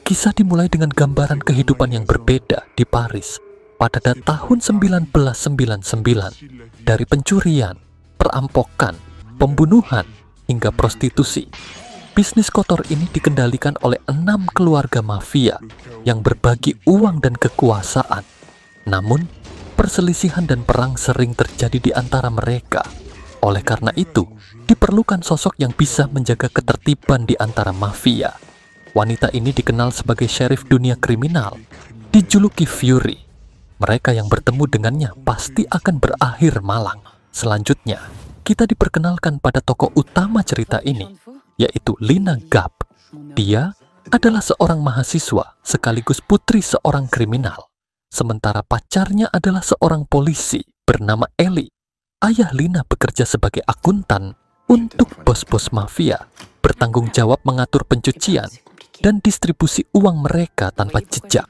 Kisah dimulai dengan gambaran kehidupan yang berbeda di Paris pada tahun 1999, dari pencurian, perampokan, pembunuhan, hingga prostitusi. Bisnis kotor ini dikendalikan oleh 6 keluarga mafia yang berbagi uang dan kekuasaan. Namun, perselisihan dan perang sering terjadi di antara mereka. Oleh karena itu, diperlukan sosok yang bisa menjaga ketertiban di antara mafia. Wanita ini dikenal sebagai sheriff dunia kriminal, dijuluki Fury. Mereka yang bertemu dengannya pasti akan berakhir malang. Selanjutnya, kita diperkenalkan pada tokoh utama cerita ini, yaitu Lina Gap. Dia adalah seorang mahasiswa sekaligus putri seorang kriminal. Sementara pacarnya adalah seorang polisi bernama Ellie. Ayah Lina bekerja sebagai akuntan untuk bos-bos mafia, bertanggung jawab mengatur pencucian dan distribusi uang mereka tanpa jejak.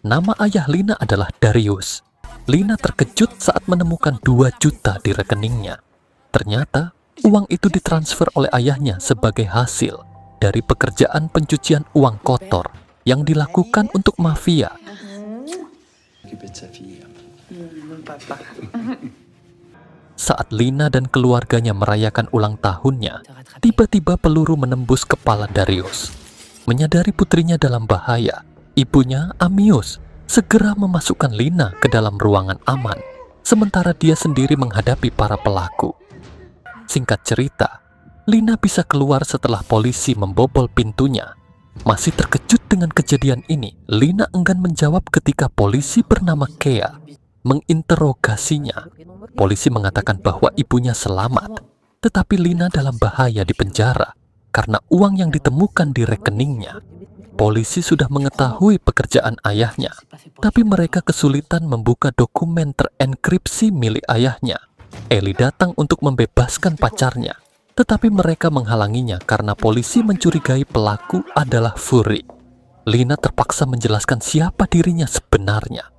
Nama ayah Lina adalah Darius. Lina terkejut saat menemukan 2 juta di rekeningnya. Ternyata, uang itu ditransfer oleh ayahnya sebagai hasil dari pekerjaan pencucian uang kotor yang dilakukan untuk mafia. Saat Lina dan keluarganya merayakan ulang tahunnya, tiba-tiba peluru menembus kepala Darius. Menyadari putrinya dalam bahaya, ibunya, Amius, segera memasukkan Lina ke dalam ruangan aman, sementara dia sendiri menghadapi para pelaku. Singkat cerita, Lina bisa keluar setelah polisi membobol pintunya. Masih terkejut dengan kejadian ini, Lina enggan menjawab ketika polisi bernama Kea menginterogasinya. Polisi mengatakan bahwa ibunya selamat, tetapi Lina dalam bahaya di penjara karena uang yang ditemukan di rekeningnya. Polisi sudah mengetahui pekerjaan ayahnya, tapi mereka kesulitan membuka dokumen terenkripsi milik ayahnya. Ellie datang untuk membebaskan pacarnya, tetapi mereka menghalanginya karena polisi mencurigai pelaku adalah Fury. Lina terpaksa menjelaskan siapa dirinya sebenarnya.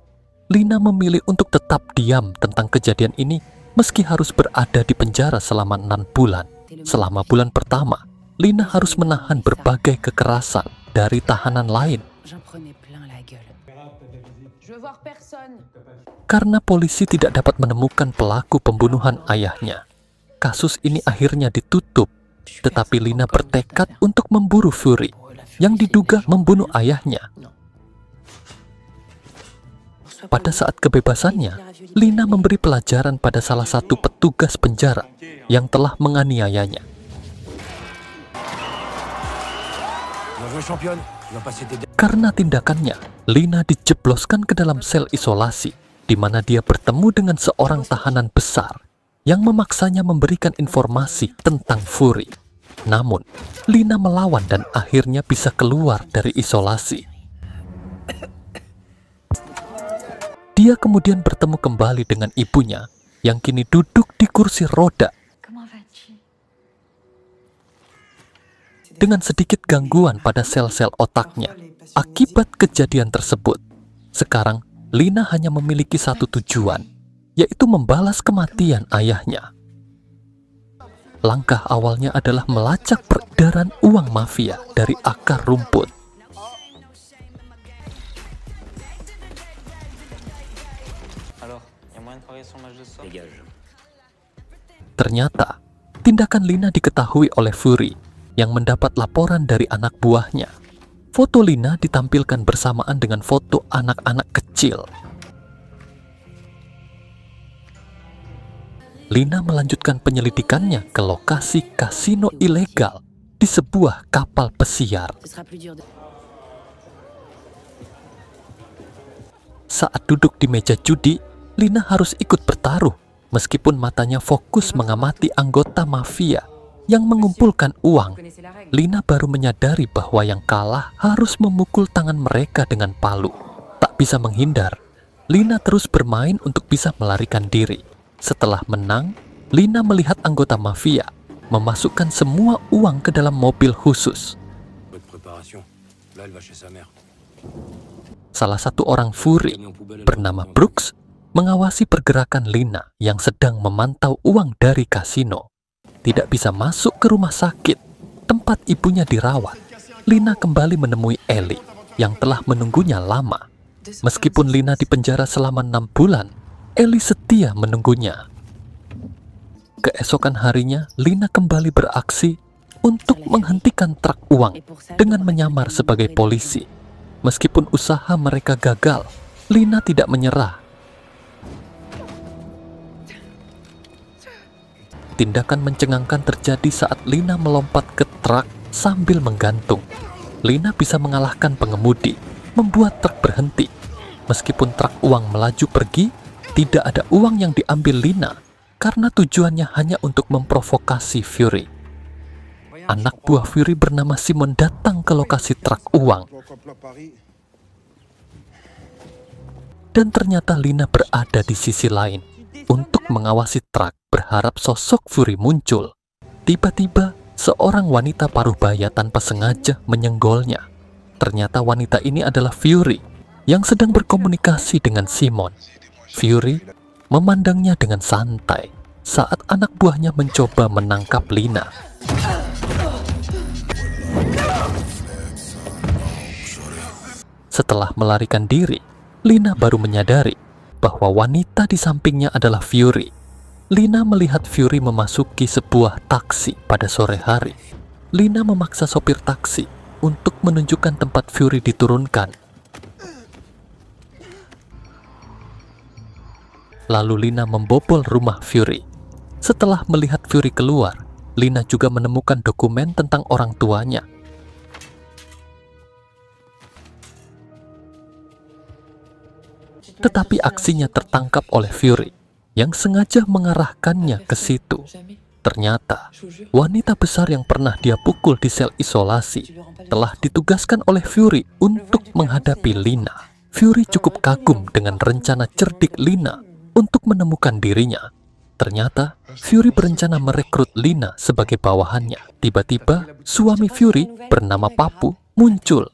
Lina memilih untuk tetap diam tentang kejadian ini meski harus berada di penjara selama 6 bulan. Selama bulan pertama, Lina harus menahan berbagai kekerasan dari tahanan lain. Karena polisi tidak dapat menemukan pelaku pembunuhan ayahnya, kasus ini akhirnya ditutup. Tetapi Lina bertekad untuk memburu Fury yang diduga membunuh ayahnya. Pada saat kebebasannya, Lina memberi pelajaran pada salah satu petugas penjara yang telah menganiayanya. Karena tindakannya, Lina dijebloskan ke dalam sel isolasi, di mana dia bertemu dengan seorang tahanan besar yang memaksanya memberikan informasi tentang Fury. Namun, Lina melawan dan akhirnya bisa keluar dari isolasi. Dia kemudian bertemu kembali dengan ibunya yang kini duduk di kursi roda. Dengan sedikit gangguan pada sel-sel otaknya akibat kejadian tersebut, sekarang Lina hanya memiliki satu tujuan, yaitu membalas kematian ayahnya. Langkah awalnya adalah melacak peredaran uang mafia dari akar rumput. Ternyata, tindakan Lina diketahui oleh Fury yang mendapat laporan dari anak buahnya. Foto Lina ditampilkan bersamaan dengan foto anak-anak kecil. Lina melanjutkan penyelidikannya ke lokasi kasino ilegal di sebuah kapal pesiar. Saat duduk di meja judi, Lina harus ikut bertaruh, meskipun matanya fokus mengamati anggota mafia yang mengumpulkan uang. Lina baru menyadari bahwa yang kalah harus memukul tangan mereka dengan palu. Tak bisa menghindar, Lina terus bermain untuk bisa melarikan diri. Setelah menang, Lina melihat anggota mafia memasukkan semua uang ke dalam mobil khusus. Salah satu orang Fury bernama Brooks mengawasi pergerakan Lina yang sedang memantau uang dari kasino. Tidak bisa masuk ke rumah sakit tempat ibunya dirawat Lina kembali menemui Ellie yang telah menunggunya lama. Meskipun Lina dipenjara selama 6 bulan, Ellie setia menunggunya. Keesokan harinya, Lina kembali beraksi untuk menghentikan truk uang dengan menyamar sebagai polisi. Meskipun usaha mereka gagal, Lina tidak menyerah. Tindakan mencengangkan terjadi saat Lina melompat ke truk sambil menggantung. Lina bisa mengalahkan pengemudi, membuat truk berhenti. Meskipun truk uang melaju pergi, tidak ada uang yang diambil Lina karena tujuannya hanya untuk memprovokasi Fury. Anak buah Fury bernama Simon datang ke lokasi truk uang. Dan ternyata Lina berada di sisi lain untuk mengawasi truk, berharap sosok Fury muncul. Tiba-tiba, seorang wanita paruh baya tanpa sengaja menyenggolnya. Ternyata wanita ini adalah Fury yang sedang berkomunikasi dengan Simon. Fury memandangnya dengan santai saat anak buahnya mencoba menangkap Lina. Setelah melarikan diri, Lina baru menyadari bahwa wanita di sampingnya adalah Fury. Lina melihat Fury memasuki sebuah taksi pada sore hari. Lina memaksa sopir taksi untuk menunjukkan tempat Fury diturunkan. Lalu Lina membobol rumah Fury. Setelah melihat Fury keluar, Lina juga menemukan dokumen tentang orang tuanya. Tetapi aksinya tertangkap oleh Fury yang sengaja mengarahkannya ke situ. Ternyata, wanita besar yang pernah dia pukul di sel isolasi telah ditugaskan oleh Fury untuk menghadapi Lina. Fury cukup kagum dengan rencana cerdik Lina untuk menemukan dirinya. Ternyata, Fury berencana merekrut Lina sebagai bawahannya. Tiba-tiba, suami Fury bernama Papu muncul.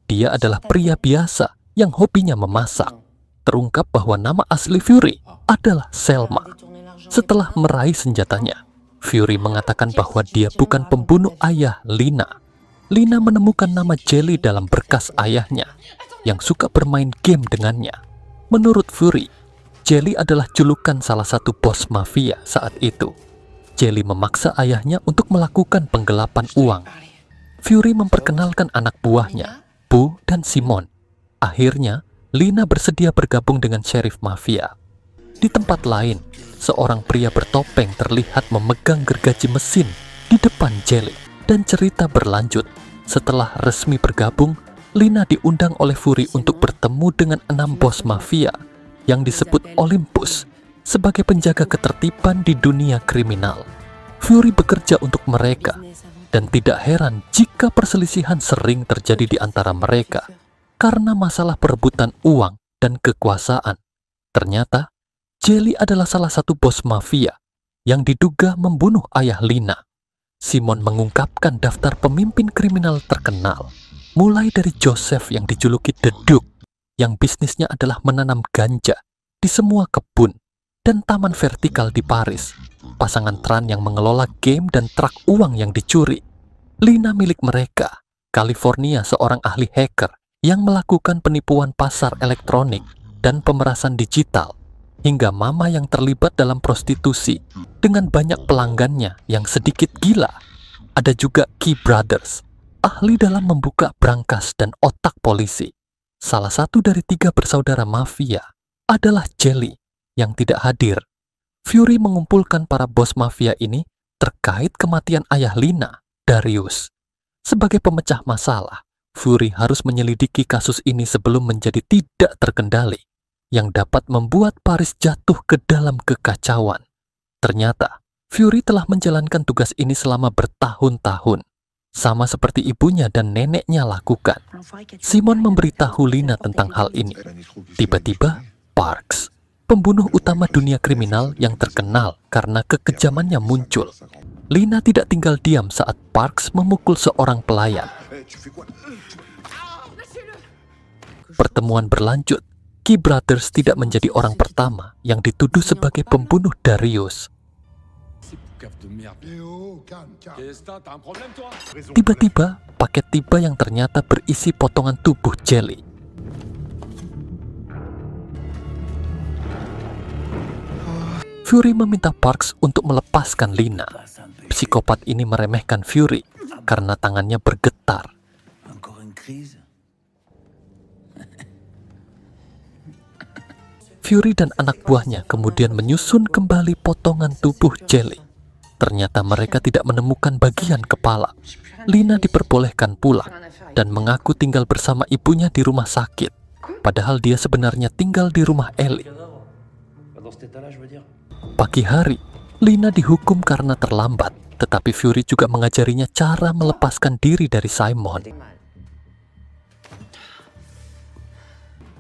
Dia adalah pria biasa yang hobinya memasak. Terungkap bahwa nama asli Fury adalah Selma. Setelah meraih senjatanya, Fury mengatakan bahwa dia bukan pembunuh ayah Lina. Lina menemukan nama Jelly dalam berkas ayahnya yang suka bermain game dengannya. Menurut Fury, Jelly adalah julukan salah satu bos mafia saat itu. Jelly memaksa ayahnya untuk melakukan penggelapan uang. Fury memperkenalkan anak buahnya, Bu dan Simon. Akhirnya, Lina bersedia bergabung dengan sheriff mafia. Di tempat lain, seorang pria bertopeng terlihat memegang gergaji mesin di depan Jelly. Dan cerita berlanjut. Setelah resmi bergabung, Lina diundang oleh Fury untuk bertemu dengan 6 bos mafia yang disebut Olympus sebagai penjaga ketertiban di dunia kriminal. Fury bekerja untuk mereka, dan tidak heran jika perselisihan sering terjadi di antara mereka karena masalah perebutan uang dan kekuasaan. Ternyata, Jelly adalah salah satu bos mafia yang diduga membunuh ayah Lina. Simon mengungkapkan daftar pemimpin kriminal terkenal, mulai dari Joseph yang dijuluki The Duke, yang bisnisnya adalah menanam ganja di semua kebun dan taman vertikal di Paris. Pasangan Tran yang mengelola game dan truk uang yang dicuri. Lina milik mereka, California seorang ahli hacker yang melakukan penipuan pasar elektronik dan pemerasan digital, hingga Mama yang terlibat dalam prostitusi dengan banyak pelanggannya yang sedikit gila. Ada juga Key Brothers, ahli dalam membuka brankas dan otak polisi. Salah satu dari 3 bersaudara mafia adalah Jelly yang tidak hadir. Fury mengumpulkan para bos mafia ini terkait kematian ayah Lina, Darius. Sebagai pemecah masalah, Fury harus menyelidiki kasus ini sebelum menjadi tidak terkendali, yang dapat membuat Paris jatuh ke dalam kekacauan. Ternyata, Fury telah menjalankan tugas ini selama bertahun-tahun, sama seperti ibunya dan neneknya lakukan. Simon memberitahu Lina tentang hal ini. Tiba-tiba, Parks, pembunuh utama dunia kriminal yang terkenal karena kekejamannya muncul. Lina tidak tinggal diam saat Parks memukul seorang pelayan. Pertemuan berlanjut. Key Brothers tidak menjadi orang pertama yang dituduh sebagai pembunuh Darius. Tiba-tiba, paket tiba yang ternyata berisi potongan tubuh Jelly. Fury meminta Parks untuk melepaskan Lina. Psikopat ini meremehkan Fury karena tangannya bergetar. Fury dan anak buahnya kemudian menyusun kembali potongan tubuh Jelly. Ternyata mereka tidak menemukan bagian kepala. Lina diperbolehkan pulang dan mengaku tinggal bersama ibunya di rumah sakit. Padahal dia sebenarnya tinggal di rumah Ellie. Pagi hari, Lina dihukum karena terlambat, tetapi Fury juga mengajarinya cara melepaskan diri dari Simon.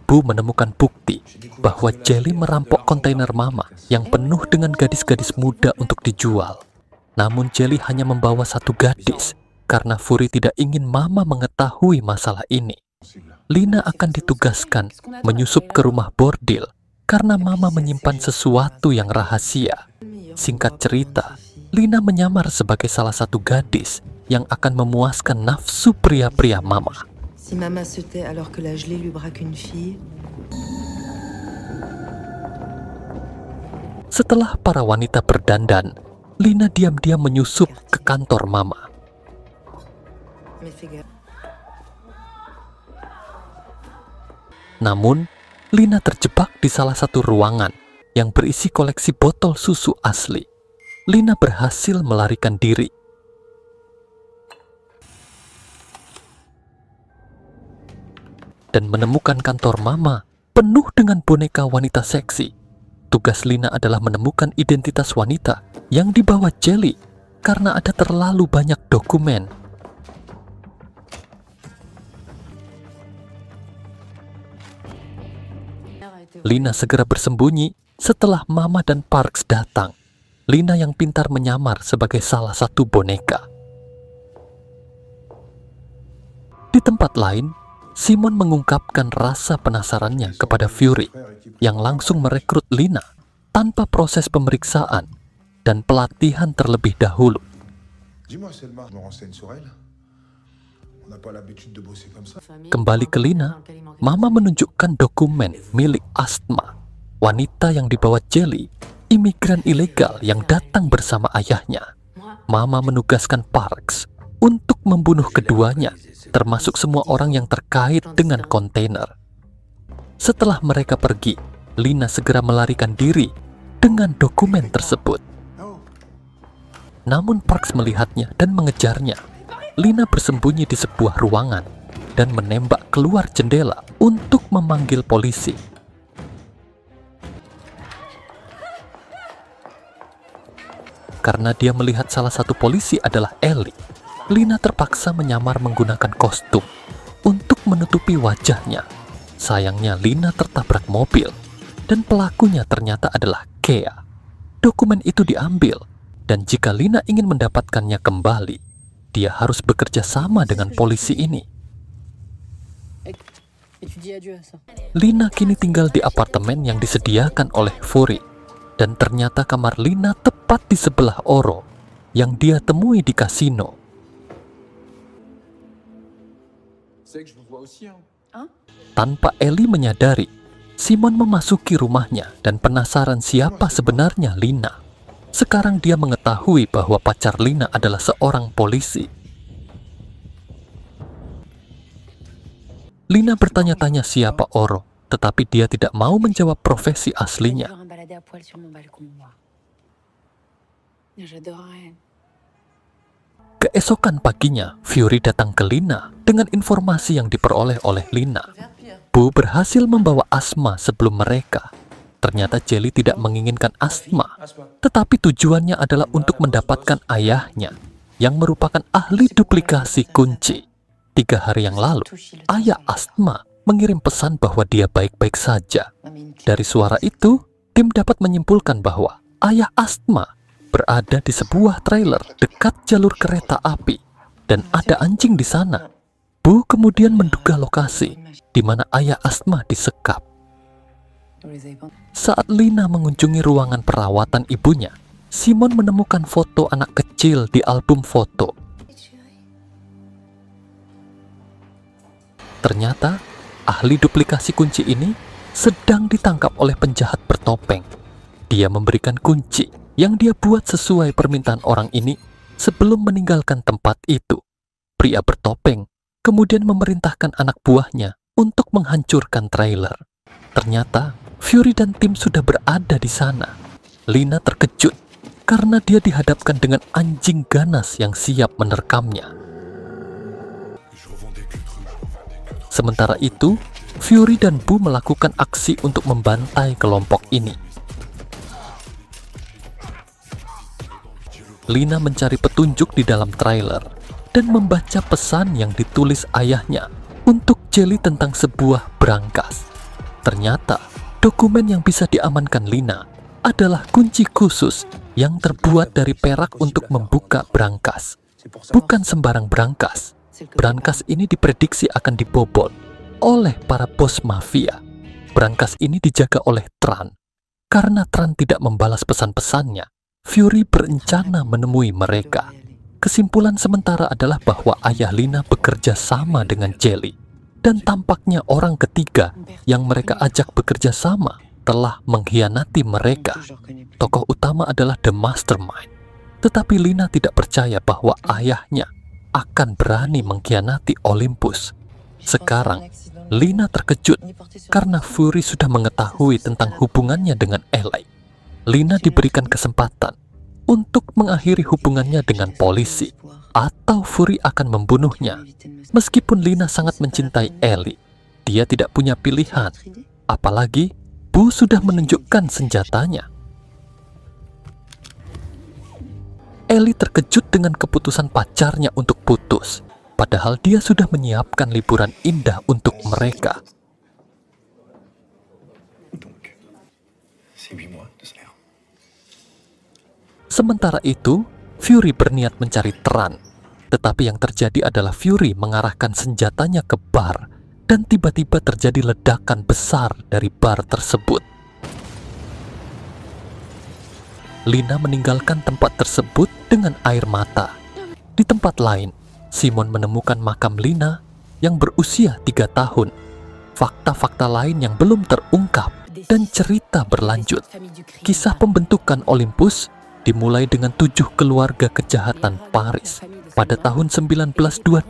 Bu menemukan bukti bahwa Jelly merampok kontainer Mama yang penuh dengan gadis-gadis muda untuk dijual. Namun Jelly hanya membawa satu gadis karena Fury tidak ingin Mama mengetahui masalah ini. Lina akan ditugaskan menyusup ke rumah bordil karena Mama menyimpan sesuatu yang rahasia. Singkat cerita, Lina menyamar sebagai salah satu gadis yang akan memuaskan nafsu pria-pria Mama. Si Mama se tait alors que la gelée lui braque une fille. Setelah para wanita berdandan, Lina diam-diam menyusup ke kantor Mama. Namun, Lina terjebak di salah satu ruangan yang berisi koleksi botol susu asli. Lina berhasil melarikan diri. Dan menemukan kantor Mama penuh dengan boneka wanita seksi. Tugas Lina adalah menemukan identitas wanita yang dibawa Jelly karena ada terlalu banyak dokumen. Lina segera bersembunyi setelah Mama dan Parks datang. Lina yang pintar menyamar sebagai salah satu boneka. Di tempat lain, Simon mengungkapkan rasa penasarannya kepada Fury yang langsung merekrut Lina tanpa proses pemeriksaan dan pelatihan terlebih dahulu. Kembali ke Lina, Mama menunjukkan dokumen milik Asthma, wanita yang dibawa Jelly, imigran ilegal yang datang bersama ayahnya. Mama menugaskan Parks untuk membunuh keduanya, termasuk semua orang yang terkait dengan kontainer. Setelah mereka pergi, Lina segera melarikan diri dengan dokumen tersebut. Namun Parks melihatnya dan mengejarnya. Lina bersembunyi di sebuah ruangan dan menembak keluar jendela untuk memanggil polisi. Karena dia melihat salah satu polisi adalah Ellie, Lina terpaksa menyamar menggunakan kostum untuk menutupi wajahnya. Sayangnya Lina tertabrak mobil dan pelakunya ternyata adalah Kea. Dokumen itu diambil dan jika Lina ingin mendapatkannya kembali, dia harus bekerja sama dengan polisi ini. Lina kini tinggal di apartemen yang disediakan oleh Fury dan ternyata kamar Lina tepat di sebelah Oro yang dia temui di kasino. Tanpa Ellie menyadari, Simon memasuki rumahnya dan penasaran siapa sebenarnya Lina. Sekarang dia mengetahui bahwa pacar Lina adalah seorang polisi. Lina bertanya-tanya siapa Oro, tetapi dia tidak mau menjawab profesi aslinya. Keesokan paginya, Fury datang ke Lina dengan informasi yang diperoleh oleh Lina. Bu berhasil membawa Asma sebelum mereka. Ternyata Jelly tidak menginginkan Asma, tetapi tujuannya adalah untuk mendapatkan ayahnya, yang merupakan ahli duplikasi kunci. 3 hari yang lalu, ayah Asma mengirim pesan bahwa dia baik-baik saja. Dari suara itu, tim dapat menyimpulkan bahwa ayah Asma berada di sebuah trailer dekat jalur kereta api dan ada anjing di sana. Bu kemudian menduga lokasi di mana ayah Asma disekap. Saat Lina mengunjungi ruangan perawatan ibunya, Simon menemukan foto anak kecil di album foto. Ternyata, ahli duplikasi kunci ini sedang ditangkap oleh penjahat bertopeng. Dia memberikan kunci yang dia buat sesuai permintaan orang ini sebelum meninggalkan tempat itu. Pria bertopeng kemudian memerintahkan anak buahnya untuk menghancurkan trailer. Ternyata, Fury dan tim sudah berada di sana. Lina terkejut karena dia dihadapkan dengan anjing ganas yang siap menerkamnya. Sementara itu, Fury dan Bu melakukan aksi untuk membantai kelompok ini. Lina mencari petunjuk di dalam trailer dan membaca pesan yang ditulis ayahnya untuk Jelly tentang sebuah brankas. Ternyata, dokumen yang bisa diamankan Lina adalah kunci khusus yang terbuat dari perak untuk membuka brankas. Bukan sembarang brankas. Brankas ini diprediksi akan dibobol oleh para bos mafia. Brankas ini dijaga oleh Tran. Karena Tran tidak membalas pesan-pesannya, Fury berencana menemui mereka. Kesimpulan sementara adalah bahwa ayah Lina bekerja sama dengan Jelly. Dan tampaknya orang ketiga yang mereka ajak bekerja sama telah mengkhianati mereka. Tokoh utama adalah The Mastermind. Tetapi Lina tidak percaya bahwa ayahnya akan berani mengkhianati Olympus. Sekarang, Lina terkejut karena Fury sudah mengetahui tentang hubungannya dengan Eli. Lina diberikan kesempatan untuk mengakhiri hubungannya dengan polisi, atau Fury akan membunuhnya. Meskipun Lina sangat mencintai Eli, dia tidak punya pilihan. Apalagi, Bu sudah menunjukkan senjatanya. Eli terkejut dengan keputusan pacarnya untuk putus, padahal dia sudah menyiapkan liburan indah untuk mereka. Sementara itu, Fury berniat mencari Tran, tetapi yang terjadi adalah Fury mengarahkan senjatanya ke bar, dan tiba-tiba terjadi ledakan besar dari bar tersebut. Lina meninggalkan tempat tersebut dengan air mata. Di tempat lain, Simon menemukan makam Lina yang berusia 3 tahun. Fakta-fakta lain yang belum terungkap dan cerita berlanjut. Kisah pembentukan Olympus dimulai dengan 7 keluarga kejahatan Paris pada tahun 1928.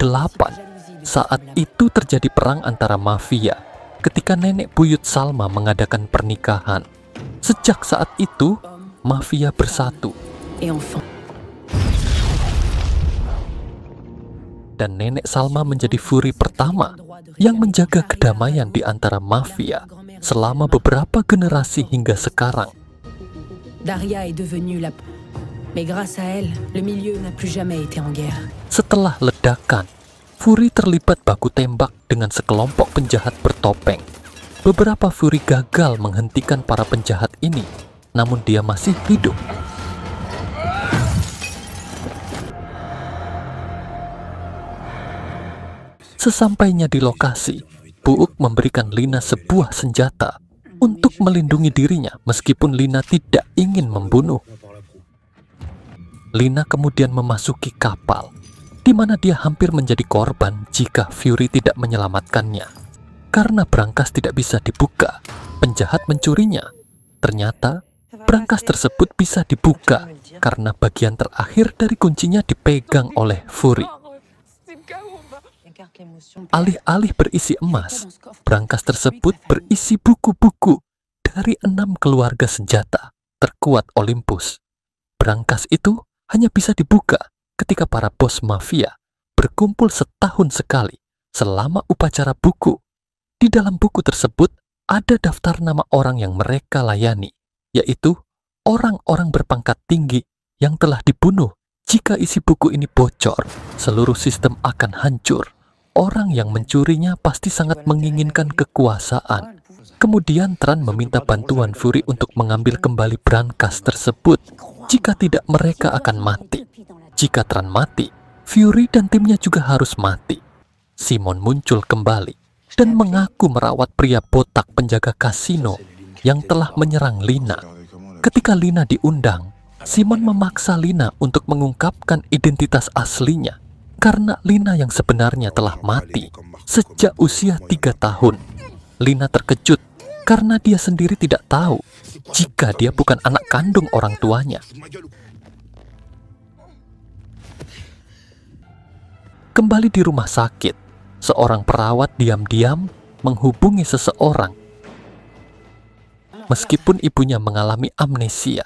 Saat itu terjadi perang antara mafia ketika nenek buyut Salma mengadakan pernikahan. Sejak saat itu, mafia bersatu. Dan nenek Salma menjadi Fury pertama yang menjaga kedamaian di antara mafia selama beberapa generasi hingga sekarang. Daria est devenue la... Mais grâce à elle, le milieu n'a plus jamais été en guerre. Setelah ledakan, Fury terlibat baku tembak dengan sekelompok penjahat bertopeng. Beberapa Fury gagal menghentikan para penjahat ini, namun dia masih hidup. Sesampainya di lokasi, Buuk memberikan Lina sebuah senjata untuk melindungi dirinya meskipun Lina tidak ingin membunuh. Lina kemudian memasuki kapal, di mana dia hampir menjadi korban jika Fury tidak menyelamatkannya. Karena brankas tidak bisa dibuka, penjahat mencurinya. Ternyata, brankas tersebut bisa dibuka karena bagian terakhir dari kuncinya dipegang oleh Fury. Alih-alih berisi emas, brankas tersebut berisi buku-buku dari 6 keluarga senjata terkuat Olympus. Brankas itu hanya bisa dibuka ketika para bos mafia berkumpul setahun sekali selama upacara buku. Di dalam buku tersebut ada daftar nama orang yang mereka layani, yaitu orang-orang berpangkat tinggi yang telah dibunuh. Jika isi buku ini bocor, seluruh sistem akan hancur. Orang yang mencurinya pasti sangat menginginkan kekuasaan. Kemudian Tran meminta bantuan Fury untuk mengambil kembali brankas tersebut. Jika tidak, mereka akan mati. Jika Tran mati, Fury dan timnya juga harus mati. Simon muncul kembali dan mengaku merawat pria botak penjaga kasino yang telah menyerang Lina. Ketika Lina diundang, Simon memaksa Lina untuk mengungkapkan identitas aslinya karena Lina yang sebenarnya telah mati sejak usia 3 tahun. Lina terkejut karena dia sendiri tidak tahu jika dia bukan anak kandung orang tuanya. Kembali di rumah sakit, seorang perawat diam-diam menghubungi seseorang. Meskipun ibunya mengalami amnesia,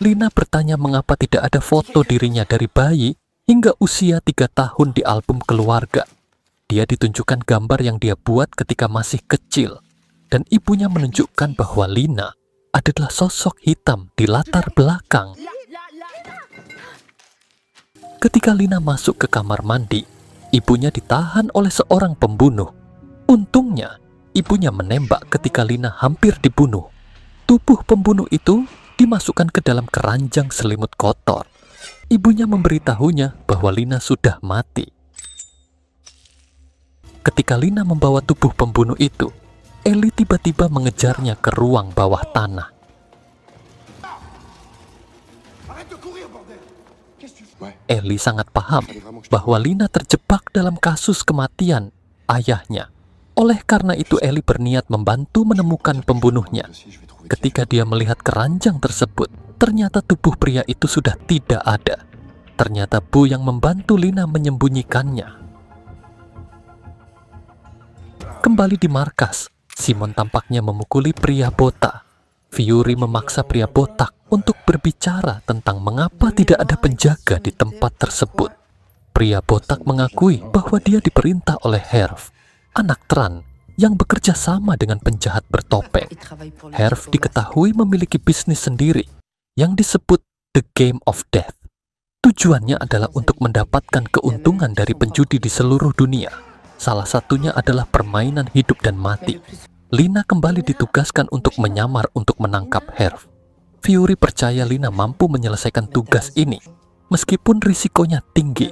Lina bertanya mengapa tidak ada foto dirinya dari bayi hingga usia 3 tahun di album keluarga. Dia ditunjukkan gambar yang dia buat ketika masih kecil, dan ibunya menunjukkan bahwa Lina adalah sosok hitam di latar belakang. Ketika Lina masuk ke kamar mandi, ibunya ditahan oleh seorang pembunuh. Untungnya, ibunya menembak ketika Lina hampir dibunuh. Tubuh pembunuh itu dimasukkan ke dalam keranjang selimut kotor. Ibunya memberitahunya bahwa Lina sudah mati. Ketika Lina membawa tubuh pembunuh itu, Ellie tiba-tiba mengejarnya ke ruang bawah tanah. Ellie sangat paham bahwa Lina terjebak dalam kasus kematian ayahnya. Oleh karena itu, Ellie berniat membantu menemukan pembunuhnya. Ketika dia melihat keranjang tersebut, ternyata tubuh pria itu sudah tidak ada. Ternyata Bu yang membantu Lina menyembunyikannya. Kembali di markas, Simon tampaknya memukuli pria botak. Fury memaksa pria botak untuk berbicara tentang mengapa tidak ada penjaga di tempat tersebut. Pria botak mengakui bahwa dia diperintah oleh Herve, anak Tran yang bekerja sama dengan penjahat bertopeng. Herve diketahui memiliki bisnis sendiri yang disebut The Game of Death. Tujuannya adalah untuk mendapatkan keuntungan dari penjudi di seluruh dunia. Salah satunya adalah permainan hidup dan mati. Lina kembali ditugaskan untuk menyamar untuk menangkap Herve. Fury percaya Lina mampu menyelesaikan tugas ini, meskipun risikonya tinggi.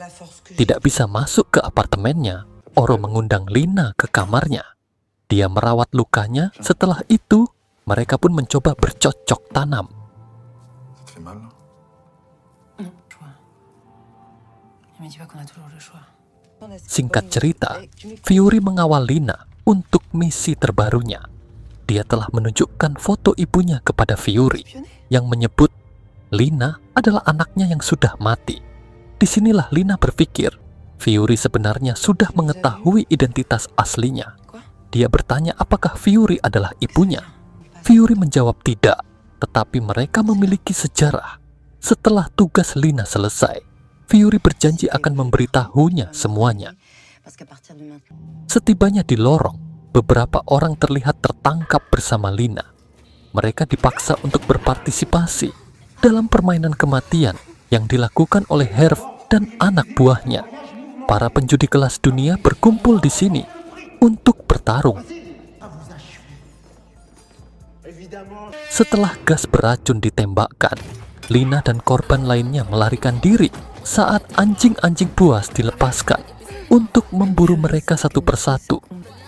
Tidak bisa masuk ke apartemennya, Oro mengundang Lina ke kamarnya. Dia merawat lukanya, setelah itu mereka pun mencoba bercocok tanam. Singkat cerita, Fury mengawal Lina untuk misi terbarunya. Dia telah menunjukkan foto ibunya kepada Fury yang menyebut Lina adalah anaknya yang sudah mati. Disinilah Lina berpikir Fury sebenarnya sudah mengetahui identitas aslinya. Dia bertanya apakah Fury adalah ibunya. Fury menjawab tidak, tetapi mereka memiliki sejarah. Setelah tugas Lina selesai, Fury berjanji akan memberitahunya semuanya. Setibanya di lorong, beberapa orang terlihat tertangkap bersama Lina. Mereka dipaksa untuk berpartisipasi dalam permainan kematian yang dilakukan oleh Herve dan anak buahnya. Para penjudi kelas dunia berkumpul di sini untuk bertarung. Setelah gas beracun ditembakkan, Lina dan korban lainnya melarikan diri saat anjing-anjing buas dilepaskan untuk memburu mereka satu persatu.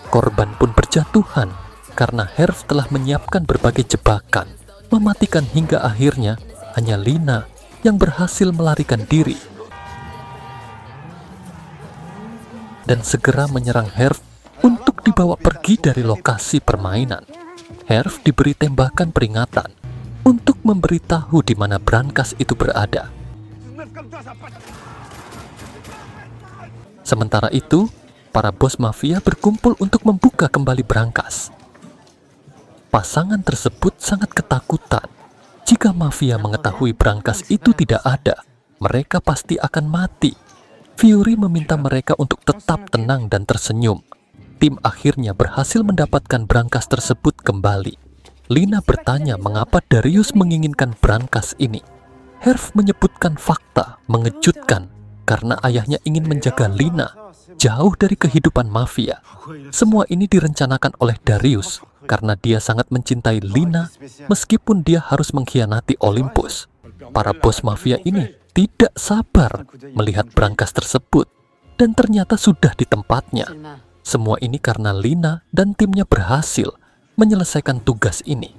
Korban pun berjatuhan karena Herve telah menyiapkan berbagai jebakan, mematikan hingga akhirnya hanya Lina yang berhasil melarikan diri dan segera menyerang Herve untuk dibawa pergi dari lokasi permainan. Herve diberi tembakan peringatan untuk memberitahu di mana brankas itu berada. Sementara itu, para bos mafia berkumpul untuk membuka kembali brankas. Pasangan tersebut sangat ketakutan. Jika mafia mengetahui brankas itu tidak ada, mereka pasti akan mati. Fury meminta mereka untuk tetap tenang dan tersenyum. Tim akhirnya berhasil mendapatkan brankas tersebut kembali. Lina bertanya mengapa Darius menginginkan brankas ini. Herve menyebutkan fakta mengejutkan karena ayahnya ingin menjaga Lina jauh dari kehidupan mafia. Semua ini direncanakan oleh Darius karena dia sangat mencintai Lina meskipun dia harus mengkhianati Olympus. Para bos mafia ini tidak sabar melihat brankas tersebut dan ternyata sudah di tempatnya. Semua ini karena Lina dan timnya berhasil menyelesaikan tugas ini.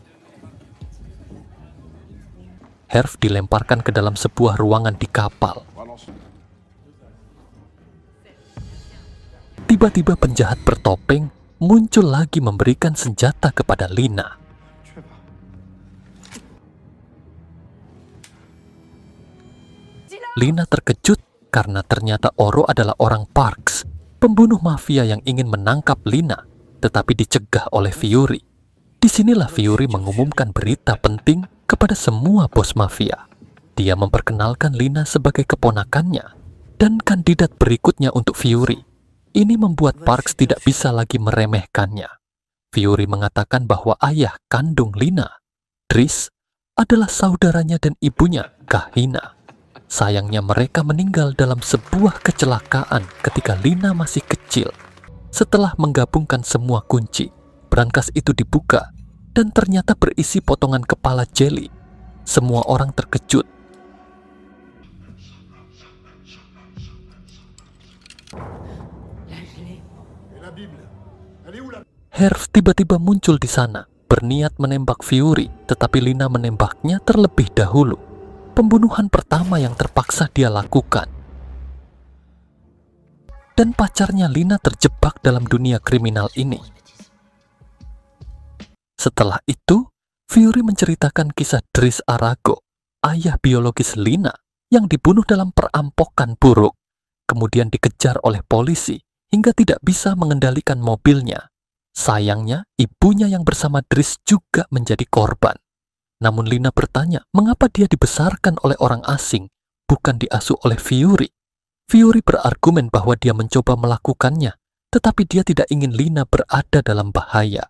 Herve dilemparkan ke dalam sebuah ruangan di kapal. Tiba-tiba penjahat bertopeng muncul lagi memberikan senjata kepada Lina. Lina terkejut karena ternyata Oro adalah orang Parks, pembunuh mafia yang ingin menangkap Lina, tetapi dicegah oleh Fury. Disinilah Fury mengumumkan berita penting kepada semua bos mafia. Dia memperkenalkan Lina sebagai keponakannya dan kandidat berikutnya untuk Fury. Ini membuat Parks tidak bisa lagi meremehkannya. Fury mengatakan bahwa ayah kandung Lina, Driss, adalah saudaranya dan ibunya, Kahina. Sayangnya mereka meninggal dalam sebuah kecelakaan ketika Lina masih kecil. Setelah menggabungkan semua kunci, brankas itu dibuka dan ternyata berisi potongan kepala jelly. Semua orang terkejut. Herve tiba-tiba muncul di sana, berniat menembak Fury, tetapi Lina menembaknya terlebih dahulu. Pembunuhan pertama yang terpaksa dia lakukan. Dan pacarnya Lina terjebak dalam dunia kriminal ini. Setelah itu, Fury menceritakan kisah Driss Arago, ayah biologis Lina, yang dibunuh dalam perampokan buruk, kemudian dikejar oleh polisi hingga tidak bisa mengendalikan mobilnya. Sayangnya, ibunya yang bersama Driss juga menjadi korban. Namun Lina bertanya, mengapa dia dibesarkan oleh orang asing, bukan diasuh oleh Fury? Fury berargumen bahwa dia mencoba melakukannya, tetapi dia tidak ingin Lina berada dalam bahaya.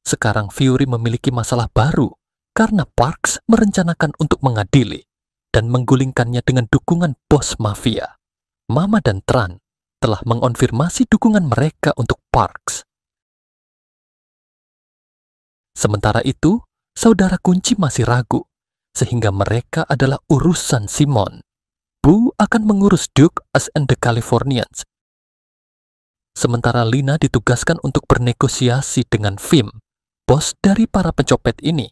Sekarang Fury memiliki masalah baru, karena Parks merencanakan untuk mengadili dan menggulingkannya dengan dukungan bos mafia. Mama dan Tran telah mengonfirmasi dukungan mereka untuk Parks. Sementara itu, saudara kunci masih ragu, sehingga mereka adalah urusan Simon. Bu akan mengurus Duke as and the Californians. Sementara Lina ditugaskan untuk bernegosiasi dengan Vim, bos dari para pencopet ini.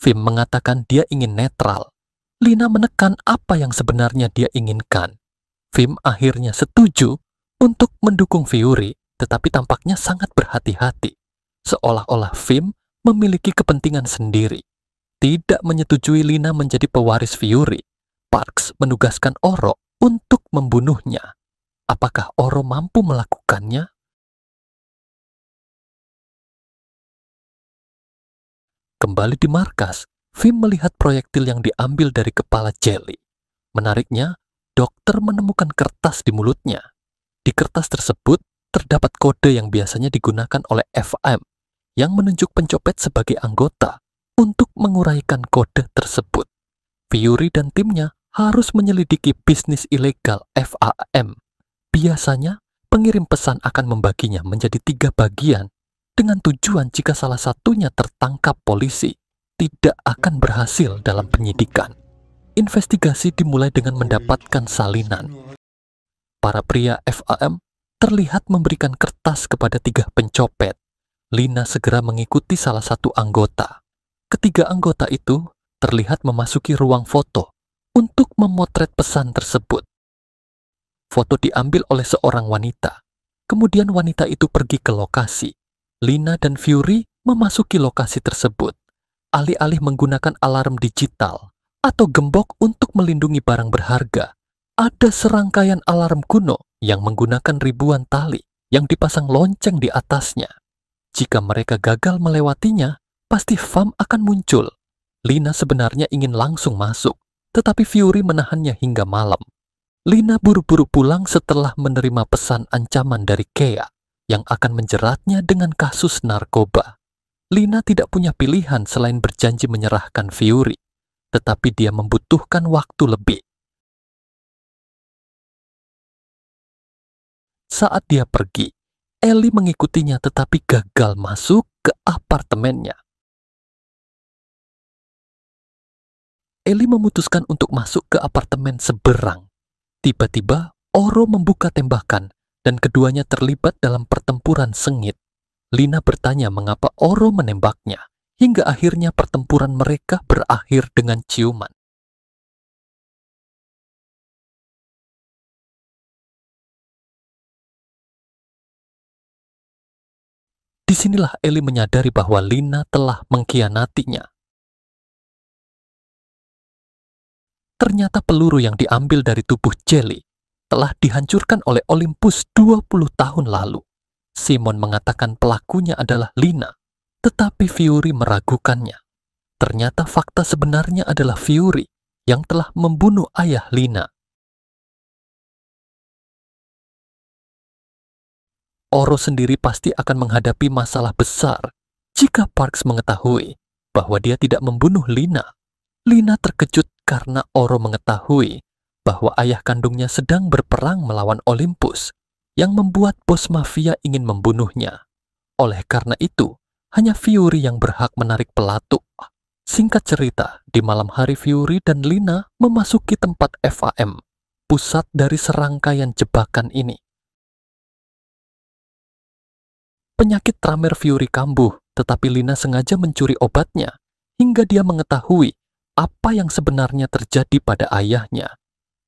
Vim mengatakan dia ingin netral. Lina menekan apa yang sebenarnya dia inginkan. Vim akhirnya setuju untuk mendukung Fury, tetapi tampaknya sangat berhati-hati. Seolah-olah Vim memiliki kepentingan sendiri. Tidak menyetujui Lina menjadi pewaris Fury, Parks menugaskan Oro untuk membunuhnya. Apakah Oro mampu melakukannya? Kembali di markas, Vim melihat proyektil yang diambil dari kepala Jelly. Menariknya, dokter menemukan kertas di mulutnya. Di kertas tersebut terdapat kode yang biasanya digunakan oleh FM, yang menunjuk pencopet sebagai anggota untuk menguraikan kode tersebut. Fury dan timnya harus menyelidiki bisnis ilegal FAM. Biasanya, pengirim pesan akan membaginya menjadi 3 bagian dengan tujuan jika salah satunya tertangkap polisi, tidak akan berhasil dalam penyidikan. Investigasi dimulai dengan mendapatkan salinan. Para pria FAM terlihat memberikan kertas kepada 3 pencopet. Lina segera mengikuti salah satu anggota. Ketiga anggota itu terlihat memasuki ruang foto untuk memotret pesan tersebut. Foto diambil oleh seorang wanita. Kemudian wanita itu pergi ke lokasi. Lina dan Fury memasuki lokasi tersebut. Alih-alih menggunakan alarm digital atau gembok untuk melindungi barang berharga, ada serangkaian alarm kuno yang menggunakan ribuan tali yang dipasang lonceng di atasnya. Jika mereka gagal melewatinya, pasti FAM akan muncul. Lina sebenarnya ingin langsung masuk, tetapi Fury menahannya hingga malam. Lina buru-buru pulang setelah menerima pesan ancaman dari Kea yang akan menjeratnya dengan kasus narkoba. Lina tidak punya pilihan selain berjanji menyerahkan Fury, tetapi dia membutuhkan waktu lebih. Saat dia pergi, Ellie mengikutinya tetapi gagal masuk ke apartemennya. Ellie memutuskan untuk masuk ke apartemen seberang. Tiba-tiba, Oro membuka tembakan dan keduanya terlibat dalam pertempuran sengit. Lina bertanya mengapa Oro menembaknya, hingga akhirnya pertempuran mereka berakhir dengan ciuman. Disinilah Ellie menyadari bahwa Lina telah mengkhianatinya. Ternyata peluru yang diambil dari tubuh Jelly telah dihancurkan oleh Olympus 20 tahun lalu. Simon mengatakan pelakunya adalah Lina, tetapi Fury meragukannya. Ternyata fakta sebenarnya adalah Fury yang telah membunuh ayah Lina. Oro sendiri pasti akan menghadapi masalah besar jika Parks mengetahui bahwa dia tidak membunuh Lina. Lina terkejut karena Oro mengetahui bahwa ayah kandungnya sedang berperang melawan Olympus, yang membuat bos mafia ingin membunuhnya. Oleh karena itu, hanya Fury yang berhak menarik pelatuk. Singkat cerita, di malam hari Fury dan Lina memasuki tempat FAM, pusat dari serangkaian jebakan ini. Penyakit Tramer Fury kambuh, tetapi Lina sengaja mencuri obatnya, hingga dia mengetahui apa yang sebenarnya terjadi pada ayahnya.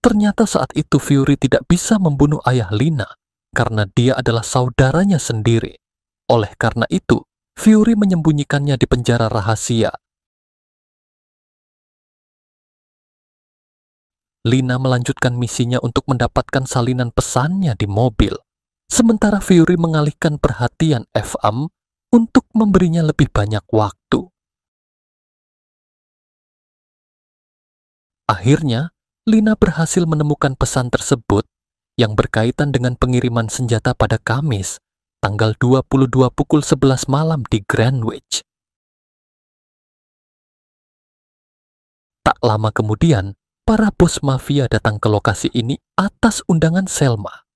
Ternyata saat itu Fury tidak bisa membunuh ayah Lina, karena dia adalah saudaranya sendiri. Oleh karena itu, Fury menyembunyikannya di penjara rahasia. Lina melanjutkan misinya untuk mendapatkan salinan pesannya di mobil. Sementara Fury mengalihkan perhatian FAM untuk memberinya lebih banyak waktu. Akhirnya, Lina berhasil menemukan pesan tersebut yang berkaitan dengan pengiriman senjata pada Kamis, tanggal 22 pukul 11 malam di Greenwich. Tak lama kemudian, para bos mafia datang ke lokasi ini atas undangan Selma.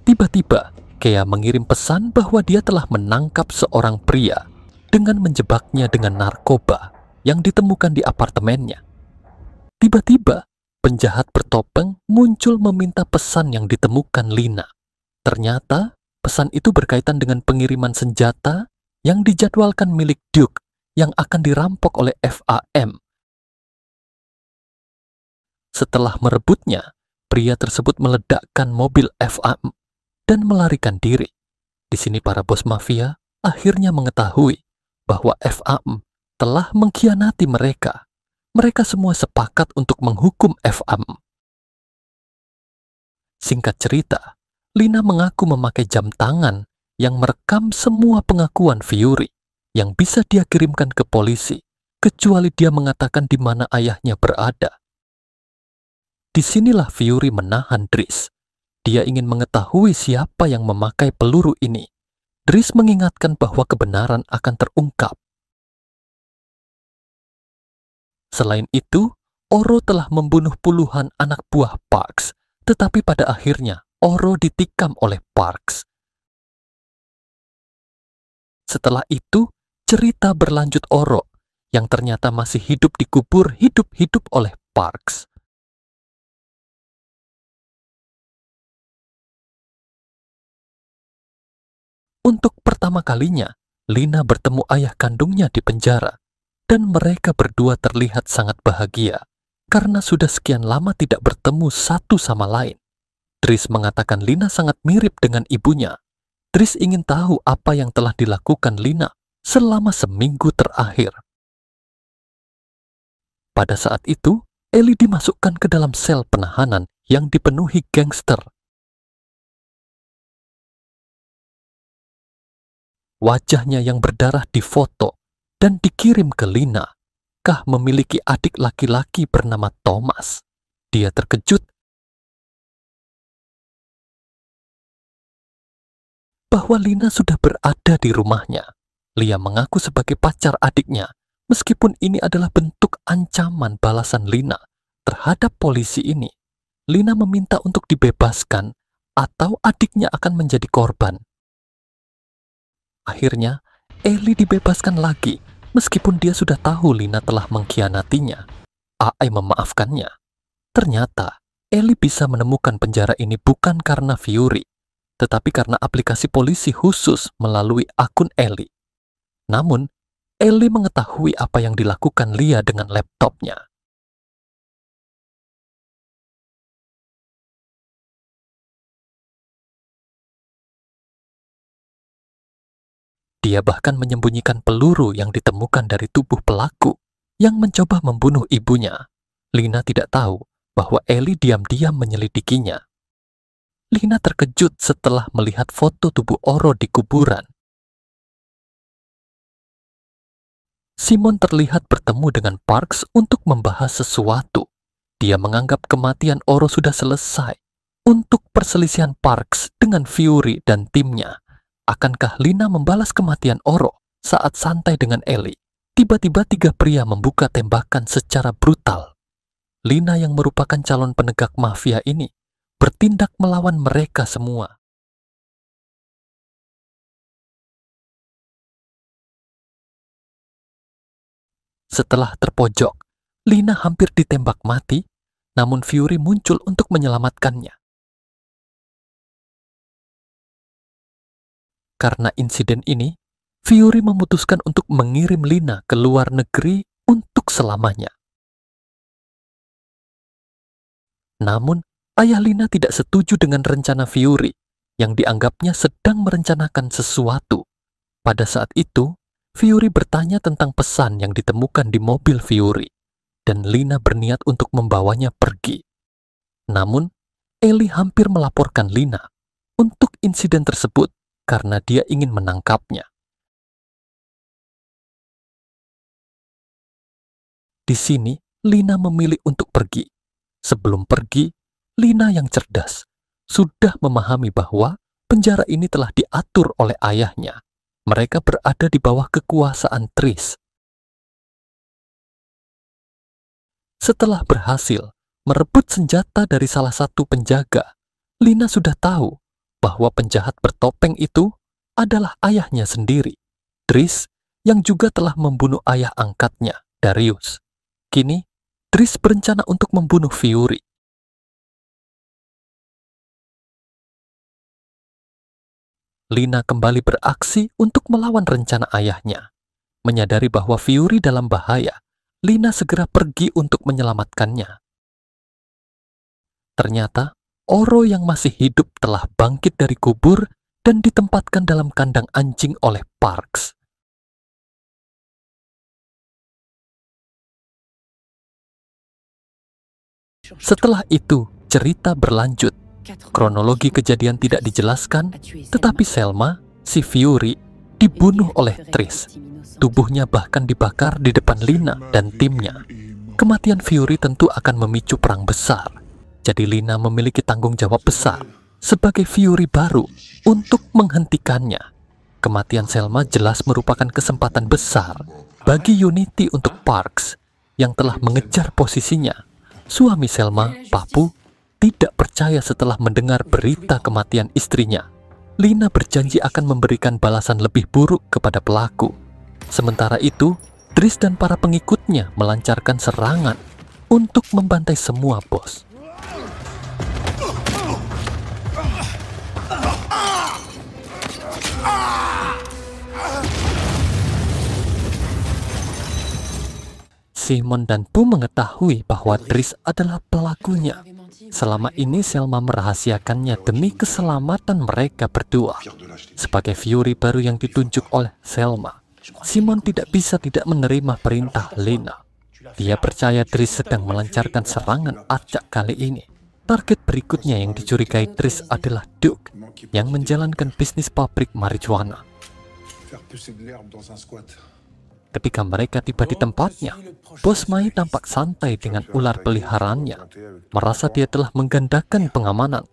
Tiba-tiba, Kea mengirim pesan bahwa dia telah menangkap seorang pria dengan menjebaknya dengan narkoba yang ditemukan di apartemennya. Tiba-tiba, penjahat bertopeng muncul meminta pesan yang ditemukan Lina. Ternyata, pesan itu berkaitan dengan pengiriman senjata yang dijadwalkan milik Duke yang akan dirampok oleh FAM. Setelah merebutnya, pria tersebut meledakkan mobil FAM dan melarikan diri. Di sini para bos mafia akhirnya mengetahui bahwa FAM telah mengkhianati mereka. Mereka semua sepakat untuk menghukum FAM. Singkat cerita, Lina mengaku memakai jam tangan yang merekam semua pengakuan Fury yang bisa dia kirimkan ke polisi, kecuali dia mengatakan di mana ayahnya berada. Disinilah Fury menahan Driss. Dia ingin mengetahui siapa yang memakai peluru ini. Driss mengingatkan bahwa kebenaran akan terungkap. Selain itu, Oro telah membunuh puluhan anak buah Parks, tetapi pada akhirnya Oro ditikam oleh Parks. Setelah itu, cerita berlanjut Oro, yang ternyata masih hidup dikubur hidup-hidup oleh Parks. Untuk pertama kalinya, Lina bertemu ayah kandungnya di penjara, dan mereka berdua terlihat sangat bahagia, karena sudah sekian lama tidak bertemu satu sama lain. Driss mengatakan Lina sangat mirip dengan ibunya. Driss ingin tahu apa yang telah dilakukan Lina selama seminggu terakhir. Pada saat itu, Ellie dimasukkan ke dalam sel penahanan yang dipenuhi gangster. Wajahnya yang berdarah difoto dan dikirim ke Lina. Kah memiliki adik laki-laki bernama Thomas. Dia terkejut bahwa Lina sudah berada di rumahnya. Lia mengaku sebagai pacar adiknya, meskipun ini adalah bentuk ancaman balasan Lina terhadap polisi ini. Lina meminta untuk dibebaskan atau adiknya akan menjadi korban. Akhirnya, Ellie dibebaskan lagi, meskipun dia sudah tahu Lina telah mengkhianatinya. AI memaafkannya. Ternyata, Ellie bisa menemukan penjara ini bukan karena Fury, tetapi karena aplikasi polisi khusus melalui akun Ellie. Namun, Ellie mengetahui apa yang dilakukan Lia dengan laptopnya. Dia bahkan menyembunyikan peluru yang ditemukan dari tubuh pelaku yang mencoba membunuh ibunya. Lina tidak tahu bahwa Ellie diam-diam menyelidikinya. Lina terkejut setelah melihat foto tubuh Oro di kuburan. Simon terlihat bertemu dengan Parks untuk membahas sesuatu. Dia menganggap kematian Oro sudah selesai. Untuk perselisihan Parks dengan Fury dan timnya, akankah Lina membalas kematian Oro saat santai dengan Ellie? Tiba-tiba 3 pria membuka tembakan secara brutal. Lina yang merupakan calon penegak mafia ini bertindak melawan mereka semua. Setelah terpojok, Lina hampir ditembak mati, namun Fury muncul untuk menyelamatkannya. Karena insiden ini, Fury memutuskan untuk mengirim Lina ke luar negeri untuk selamanya. Namun, ayah Lina tidak setuju dengan rencana Fury, yang dianggapnya sedang merencanakan sesuatu. Pada saat itu, Fury bertanya tentang pesan yang ditemukan di mobil Fury, dan Lina berniat untuk membawanya pergi. Namun, Ellie hampir melaporkan Lina untuk insiden tersebut karena dia ingin menangkapnya. Di sini, Lina memilih untuk pergi. Sebelum pergi, Lina yang cerdas sudah memahami bahwa penjara ini telah diatur oleh ayahnya. Mereka berada di bawah kekuasaan Triss. Setelah berhasil merebut senjata dari salah satu penjaga, Lina sudah tahu bahwa penjahat bertopeng itu adalah ayahnya sendiri, Triss, yang juga telah membunuh ayah angkatnya, Darius. Kini, Triss berencana untuk membunuh Fury. Lina kembali beraksi untuk melawan rencana ayahnya. Menyadari bahwa Fury dalam bahaya, Lina segera pergi untuk menyelamatkannya. Ternyata, Oro yang masih hidup telah bangkit dari kubur dan ditempatkan dalam kandang anjing oleh Parks. Setelah itu, cerita berlanjut. Kronologi kejadian tidak dijelaskan, tetapi Selma, si Fury, dibunuh oleh Triss. Tubuhnya bahkan dibakar di depan Lina dan timnya. Kematian Fury tentu akan memicu perang besar. Jadi Lina memiliki tanggung jawab besar sebagai Fury baru untuk menghentikannya. Kematian Selma jelas merupakan kesempatan besar bagi Unity untuk Parks yang telah mengejar posisinya. Suami Selma, Papu, tidak percaya setelah mendengar berita kematian istrinya. Lina berjanji akan memberikan balasan lebih buruk kepada pelaku. Sementara itu, Triss dan para pengikutnya melancarkan serangan untuk membantai semua bos. Simon dan Pooh mengetahui bahwa Triss adalah pelakunya. Selama ini Selma merahasiakannya demi keselamatan mereka berdua. Sebagai Fury baru yang ditunjuk oleh Selma, Simon tidak bisa tidak menerima perintah Lina. Dia percaya Triss sedang melancarkan serangan acak kali ini. Target berikutnya yang dicurigai Triss adalah Duke, yang menjalankan bisnis pabrik marijuana. Ketika mereka tiba di tempatnya, Bos Mai tampak santai dengan ular peliharaannya. Merasa dia telah menggandakan pengamanan.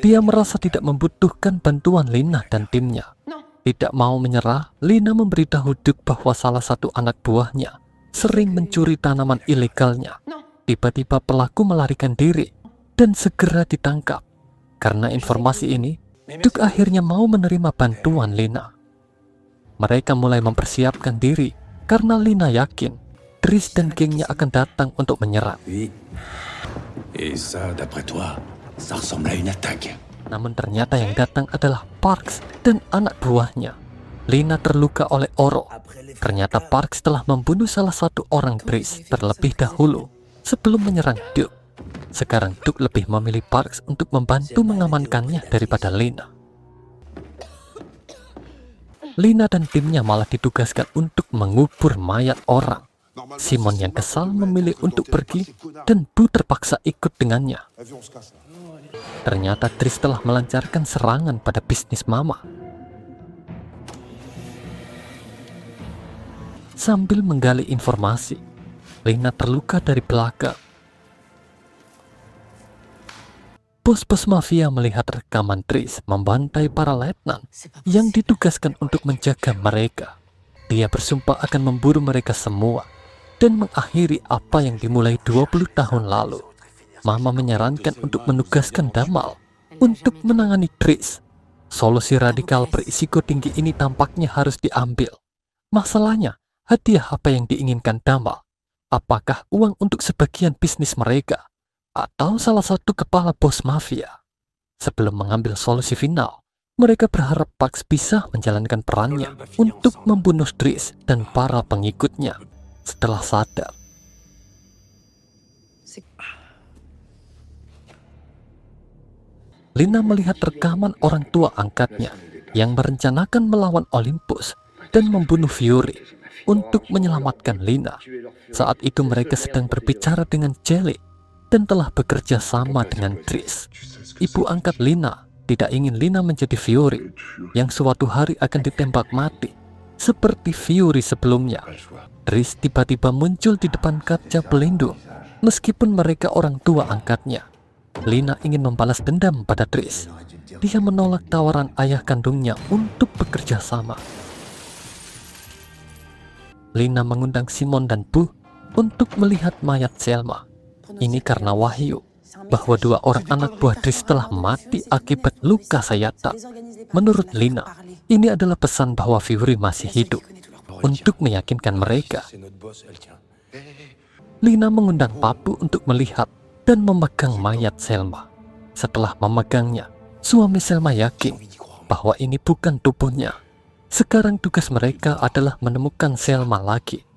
Dia merasa tidak membutuhkan bantuan Lina dan timnya. Tidak mau menyerah, Lina memberitahu Duke bahwa salah satu anak buahnya sering mencuri tanaman ilegalnya. Tiba-tiba pelaku melarikan diri dan segera ditangkap. Karena informasi ini, Duke akhirnya mau menerima bantuan Lina. Mereka mulai mempersiapkan diri karena Lina yakin Triss dan gengnya akan datang untuk menyerang. Namun ternyata yang datang adalah Parks dan anak buahnya. Lina terluka oleh Oro. Ternyata Parks telah membunuh salah satu orang Triss terlebih dahulu sebelum menyerang Duke. Sekarang Duke lebih memilih Parks untuk membantu mengamankannya daripada Lina. Lina dan timnya malah ditugaskan untuk mengubur mayat orang. Simon yang kesal memilih untuk pergi dan Bu terpaksa ikut dengannya. Ternyata Tris telah melancarkan serangan pada bisnis Mama. Sambil menggali informasi, Lina terluka dari belakang. Bos-bos mafia melihat rekaman Tris membantai para letnan yang ditugaskan untuk menjaga mereka. Dia bersumpah akan memburu mereka semua dan mengakhiri apa yang dimulai 20 tahun lalu. Mama menyarankan untuk menugaskan Damal untuk menangani Tris. Solusi radikal berisiko tinggi ini tampaknya harus diambil. Masalahnya, hadiah apa yang diinginkan Damal? Apakah uang untuk sebagian bisnis mereka? Atau salah satu kepala bos mafia? Sebelum mengambil solusi final, mereka berharap Parks bisa menjalankan perannya untuk membunuh Tris dan para pengikutnya. Setelah sadar, Lina melihat rekaman orang tua angkatnya yang merencanakan melawan Olympus dan membunuh Fury untuk menyelamatkan Lina. Saat itu mereka sedang berbicara dengan Jelly dan telah bekerja sama dengan Tris. Ibu angkat Lina tidak ingin Lina menjadi Fury yang suatu hari akan ditembak mati seperti Fury sebelumnya. Tris tiba-tiba muncul di depan kaca pelindung meskipun mereka orang tua angkatnya. Lina ingin membalas dendam pada Tris. Dia menolak tawaran ayah kandungnya untuk bekerja sama. Lina mengundang Simon dan Bu untuk melihat mayat Selma. Ini karena wahyu bahwa dua orang anak buah Tris telah mati akibat luka sayatan. Menurut Lina, ini adalah pesan bahwa Fury masih hidup untuk meyakinkan mereka. Lina mengundang Papu untuk melihat dan memegang mayat Selma. Setelah memegangnya, suami Selma yakin bahwa ini bukan tubuhnya. Sekarang tugas mereka adalah menemukan Selma lagi.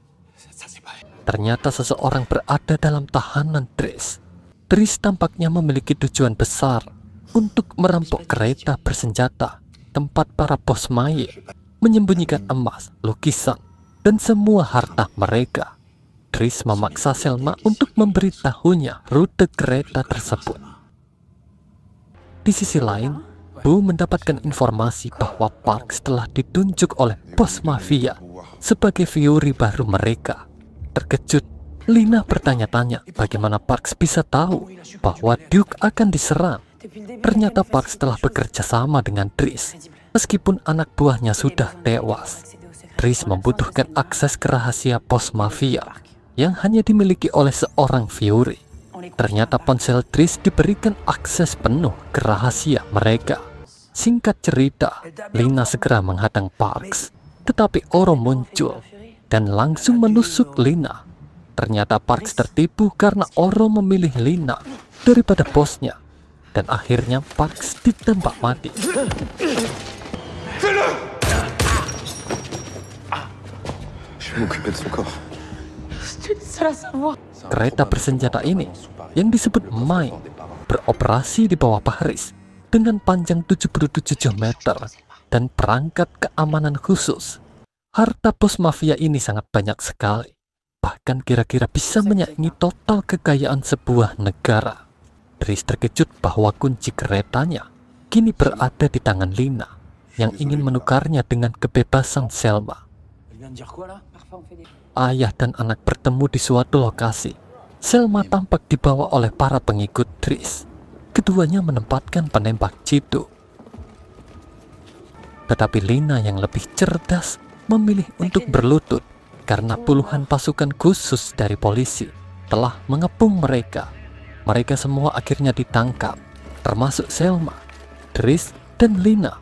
Ternyata seseorang berada dalam tahanan Tris. Tris tampaknya memiliki tujuan besar untuk merampok kereta bersenjata tempat para bos Maye menyembunyikan emas, lukisan, dan semua harta mereka. Tris memaksa Selma untuk memberitahunya rute kereta tersebut. Di sisi lain, Bu mendapatkan informasi bahwa Parks telah ditunjuk oleh bos mafia sebagai Fury baru mereka. Terkejut, Lina bertanya-tanya bagaimana Parks bisa tahu bahwa Duke akan diserang. Ternyata Parks telah bekerja sama dengan Tris, meskipun anak buahnya sudah tewas. Tris membutuhkan akses ke rahasia pos mafia yang hanya dimiliki oleh seorang Fury. Ternyata ponsel Tris diberikan akses penuh ke rahasia mereka. Singkat cerita, Lina segera menghadang Parks, tetapi Oro muncul dan langsung menusuk Lina. Ternyata Parks tertipu karena Oro memilih Lina daripada bosnya, dan akhirnya Parks ditembak mati. Kereta bersenjata ini, yang disebut Mai, beroperasi di bawah Paris dengan panjang 77 meter dan perangkat keamanan khusus. Harta bos mafia ini sangat banyak sekali, bahkan kira-kira bisa menyaingi total kekayaan sebuah negara. Tris terkejut bahwa kunci keretanya kini berada di tangan Lina yang ingin menukarnya dengan kebebasan Selma. Ayah dan anak bertemu di suatu lokasi. Selma tampak dibawa oleh para pengikut Tris. Keduanya menempatkan penembak jitu. Tetapi Lina yang lebih cerdas memilih untuk berlutut karena puluhan pasukan khusus dari polisi telah mengepung mereka. Mereka semua akhirnya ditangkap, termasuk Selma, Tris, dan Lina.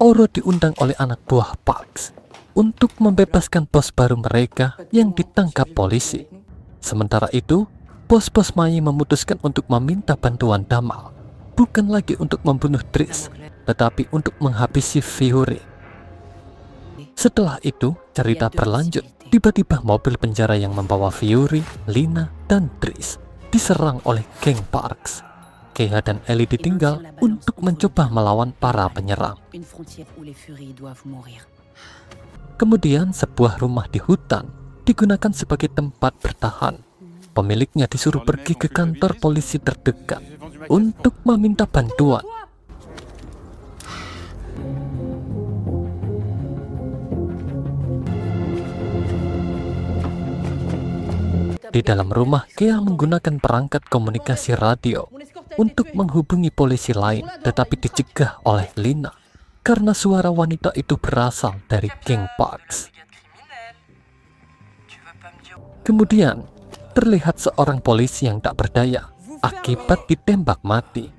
Oro diundang oleh anak buah Parks untuk membebaskan bos baru mereka yang ditangkap polisi. Sementara itu, bos-bos Mai memutuskan untuk meminta bantuan Damal, bukan lagi untuk membunuh Tris, tetapi untuk menghabisi Fury. Setelah itu, cerita berlanjut. Tiba-tiba mobil penjara yang membawa Fury, Lina, dan Tris diserang oleh geng Parks. Kea dan Ellie ditinggal untuk mencoba melawan para penyerang. Une frontière où les furies doivent mourir. Kemudian sebuah rumah di hutan digunakan sebagai tempat bertahan. Pemiliknya disuruh pergi ke kantor polisi terdekat untuk meminta bantuan. Di dalam rumah, Kea menggunakan perangkat komunikasi radio untuk menghubungi polisi lain, tetapi dicegah oleh Lina karena suara wanita itu berasal dari geng Parks. Kemudian, terlihat seorang polisi yang tak berdaya akibat ditembak mati.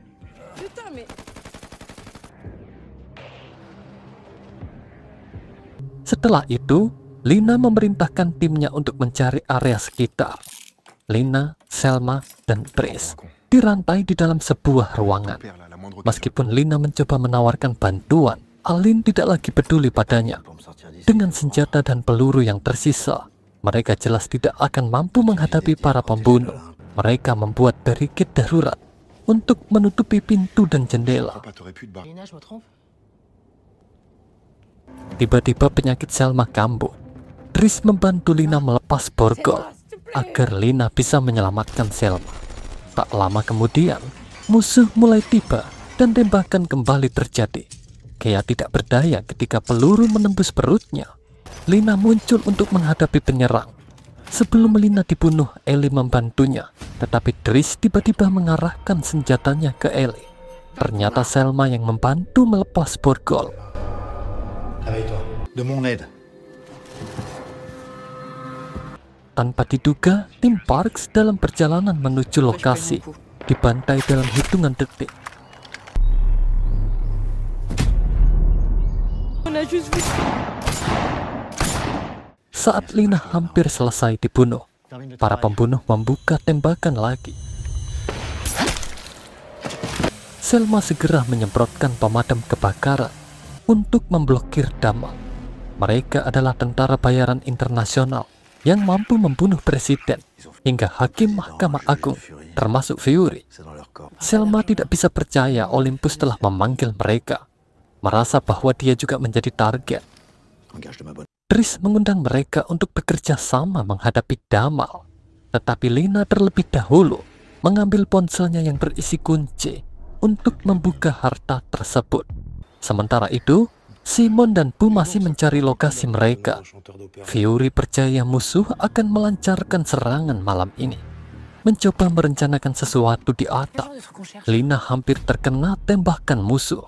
Setelah itu, Lina memerintahkan timnya untuk mencari area sekitar. Lina, Selma, dan Trish dirantai di dalam sebuah ruangan. Meskipun Lina mencoba menawarkan bantuan, Alin tidak lagi peduli padanya. Dengan senjata dan peluru yang tersisa, mereka jelas tidak akan mampu menghadapi para pembunuh. Mereka membuat barikade darurat untuk menutupi pintu dan jendela. Tiba-tiba penyakit Selma kambuh. Trish membantu Lina melepas borgol agar Lina bisa menyelamatkan Selma. Tak lama kemudian, musuh mulai tiba dan tembakan kembali terjadi. Kea tidak berdaya ketika peluru menembus perutnya. Lina muncul untuk menghadapi penyerang. Sebelum Lina dibunuh, Ellie membantunya, tetapi Trish tiba-tiba mengarahkan senjatanya ke Ellie. Ternyata Selma yang membantu melepas borgol. De mon aide. Tanpa diduga, tim Parks dalam perjalanan menuju lokasi dibantai dalam hitungan detik. Saat Lina hampir selesai dibunuh, para pembunuh membuka tembakan lagi. Selma segera menyemprotkan pemadam kebakaran untuk memblokir Damal. Mereka adalah tentara bayaran internasional yang mampu membunuh presiden hingga hakim Mahkamah Agung, termasuk Fury. Selma tidak bisa percaya Olympus telah memanggil mereka, merasa bahwa dia juga menjadi target. Trish mengundang mereka untuk bekerja sama menghadapi Damal, tetapi Lina terlebih dahulu mengambil ponselnya yang berisi kunci untuk membuka harta tersebut. Sementara itu, Simon dan Bu masih mencari lokasi mereka. Fury percaya musuh akan melancarkan serangan malam ini. Mencoba merencanakan sesuatu di atap, Lina hampir terkena tembakan musuh.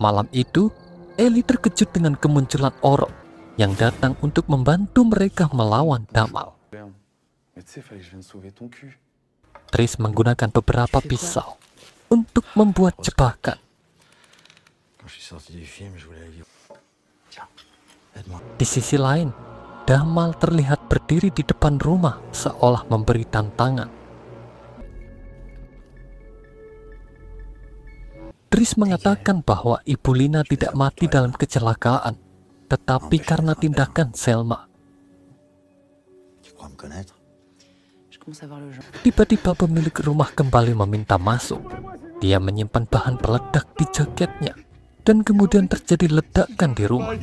Malam itu, Ellie terkejut dengan kemunculan Oro yang datang untuk membantu mereka melawan Damal. Trish menggunakan beberapa pisau untuk membuat jebakan. Di sisi lain, Damal terlihat berdiri di depan rumah seolah memberi tantangan. Trish mengatakan bahwa Ibu Lina tidak mati dalam kecelakaan, tetapi karena tindakan Selma. Tiba-tiba pemilik rumah kembali meminta masuk. Dia menyimpan bahan peledak di jaketnya, dan kemudian terjadi ledakan di rumah.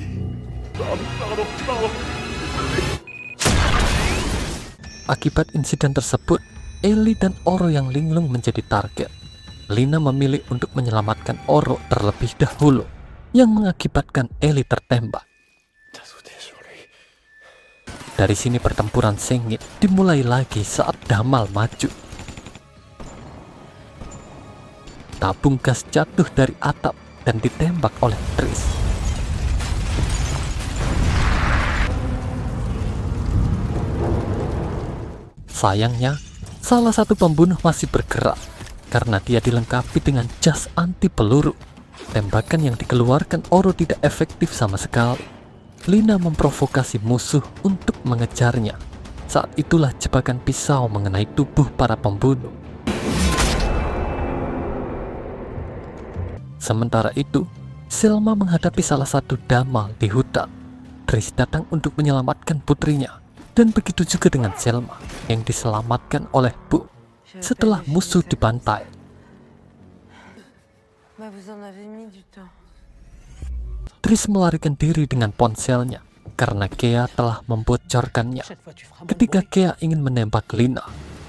Akibat insiden tersebut, Ellie dan Oro yang linglung menjadi target. Lina memilih untuk menyelamatkan Oro terlebih dahulu, yang mengakibatkan Ellie tertembak. Dari sini pertempuran sengit dimulai lagi saat Damal maju. Tabung gas jatuh dari atap dan ditembak oleh Trish. Sayangnya, salah satu pembunuh masih bergerak karena dia dilengkapi dengan jas anti peluru. Tembakan yang dikeluarkan Oro tidak efektif sama sekali. Lina memprovokasi musuh untuk mengejarnya. Saat itulah jebakan pisau mengenai tubuh para pembunuh. Sementara itu, Selma menghadapi salah satu Damal di hutan. Trish datang untuk menyelamatkan putrinya, dan begitu juga dengan Selma yang diselamatkan oleh Bu. setelah musuh dibantai. Triss melarikan diri dengan ponselnya karena Kea telah membocorkannya. Ketika Kea ingin menembak Lina,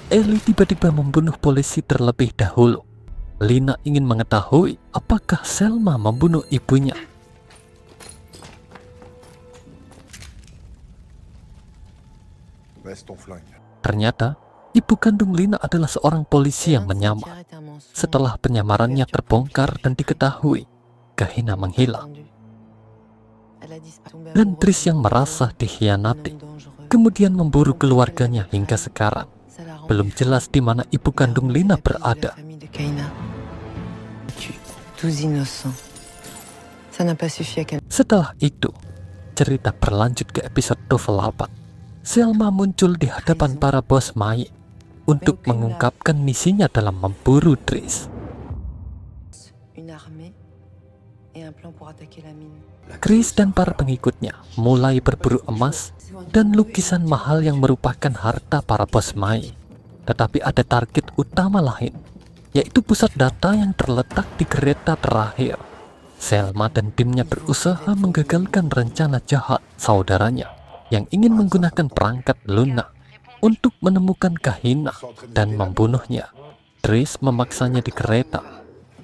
Ellie tiba-tiba membunuh polisi terlebih dahulu. Lina ingin mengetahui apakah Selma membunuh ibunya. Ternyata, ibu kandung Lina adalah seorang polisi yang menyamar. Setelah penyamarannya terbongkar dan diketahui, Gehenna menghilang. Dan Triss yang merasa dikhianati, kemudian memburu keluarganya hingga sekarang. Belum jelas di mana ibu kandung Lina berada. Setelah itu, cerita berlanjut ke episode 28. Selma muncul di hadapan para bos Mai untuk mengungkapkan misinya dalam memburu Triss. Chris dan para pengikutnya mulai berburu emas dan lukisan mahal yang merupakan harta para bos Mai. Tetapi ada target utama lain, yaitu pusat data yang terletak di kereta terakhir. Selma dan timnya berusaha menggagalkan rencana jahat saudaranya yang ingin menggunakan perangkat Luna untuk menemukan Gehenna dan membunuhnya. Triss memaksanya di kereta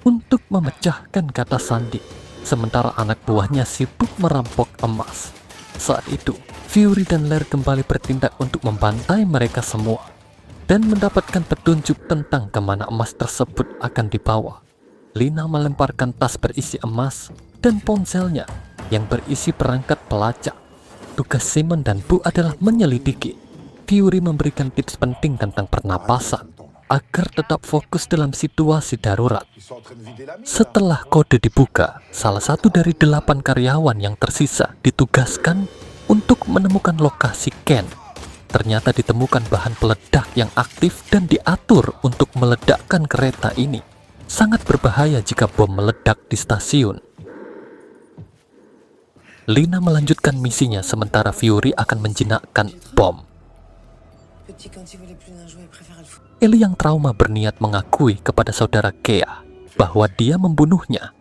untuk memecahkan kata sandi, sementara anak buahnya sibuk merampok emas. Saat itu, Fury dan Lair kembali bertindak untuk membantai mereka semua dan mendapatkan petunjuk tentang kemana emas tersebut akan dibawa. Lina melemparkan tas berisi emas dan ponselnya yang berisi perangkat pelacak. Tugas Simon dan Bu adalah menyelidiki. Fury memberikan tips penting tentang pernapasan agar tetap fokus dalam situasi darurat. Setelah kode dibuka, salah satu dari 8 karyawan yang tersisa ditugaskan untuk menemukan lokasi Ken. Ternyata ditemukan bahan peledak yang aktif dan diatur untuk meledakkan kereta ini. Sangat berbahaya jika bom meledak di stasiun. Lina melanjutkan misinya sementara Fury akan menjinakkan bom. Ellie yang trauma berniat mengakui kepada saudara Kea bahwa dia membunuhnya.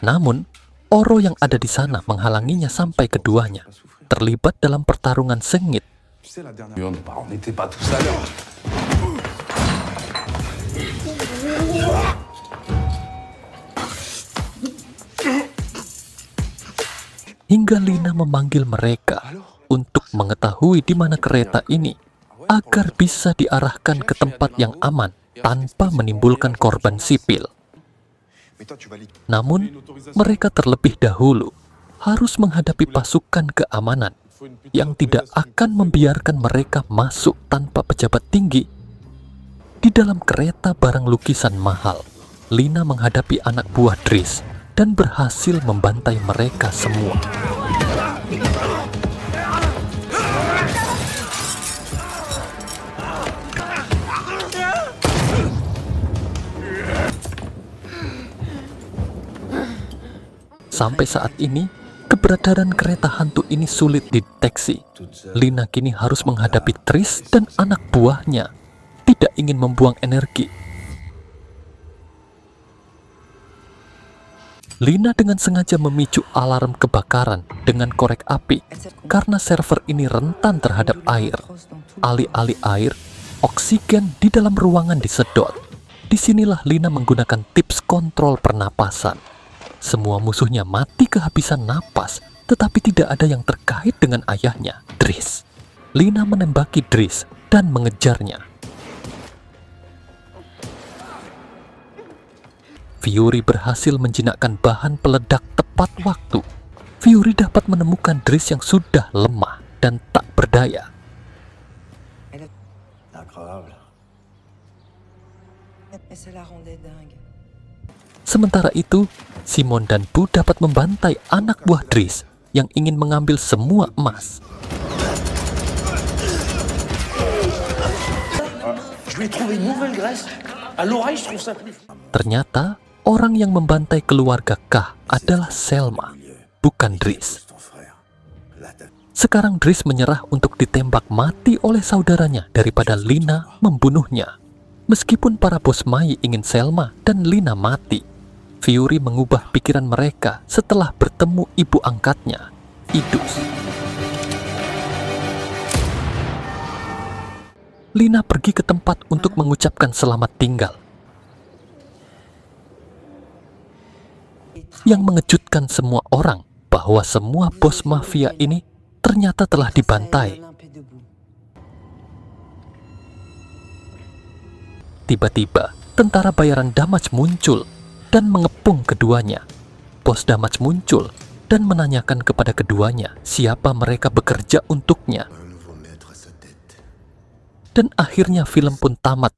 Namun, Oro yang ada di sana menghalanginya sampai keduanya terlibat dalam pertarungan sengit. Hingga Lina memanggil mereka untuk mengetahui di mana kereta ini agar bisa diarahkan ke tempat yang aman tanpa menimbulkan korban sipil. Namun, mereka terlebih dahulu harus menghadapi pasukan keamanan yang tidak akan membiarkan mereka masuk tanpa pejabat tinggi. Di dalam kereta barang lukisan mahal, Lina menghadapi anak buah Triss dan berhasil membantai mereka semua. Sampai saat ini, keberadaan kereta hantu ini sulit dideteksi. Lina kini harus menghadapi Triss dan anak buahnya. Tidak ingin membuang energi. Lina dengan sengaja memicu alarm kebakaran dengan korek api karena server ini rentan terhadap air. Alih-alih air, oksigen di dalam ruangan disedot. Disinilah Lina menggunakan tips kontrol pernapasan. Semua musuhnya mati kehabisan napas, tetapi tidak ada yang terkait dengan ayahnya, Triss. Lina menembaki Triss dan mengejarnya. Fury berhasil menjinakkan bahan peledak tepat waktu. Fury dapat menemukan Triss yang sudah lemah dan tak berdaya. Sementara itu, Simon dan Bu dapat membantai anak buah Triss yang ingin mengambil semua emas. Ternyata, orang yang membantai keluarga Kah adalah Selma, bukan Triss. Sekarang Driss menyerah untuk ditembak mati oleh saudaranya daripada Lina membunuhnya. Meskipun para bos Mai ingin Selma dan Lina mati, Fury mengubah pikiran mereka setelah bertemu ibu angkatnya, Idus. Lina pergi ke tempat untuk mengucapkan selamat tinggal. Yang mengejutkan semua orang bahwa semua bos mafia ini ternyata telah dibantai. Tiba-tiba, tentara bayaran Damaj muncul dan mengepung keduanya. Bos Damaj muncul dan menanyakan kepada keduanya siapa mereka bekerja untuknya. Dan akhirnya film pun tamat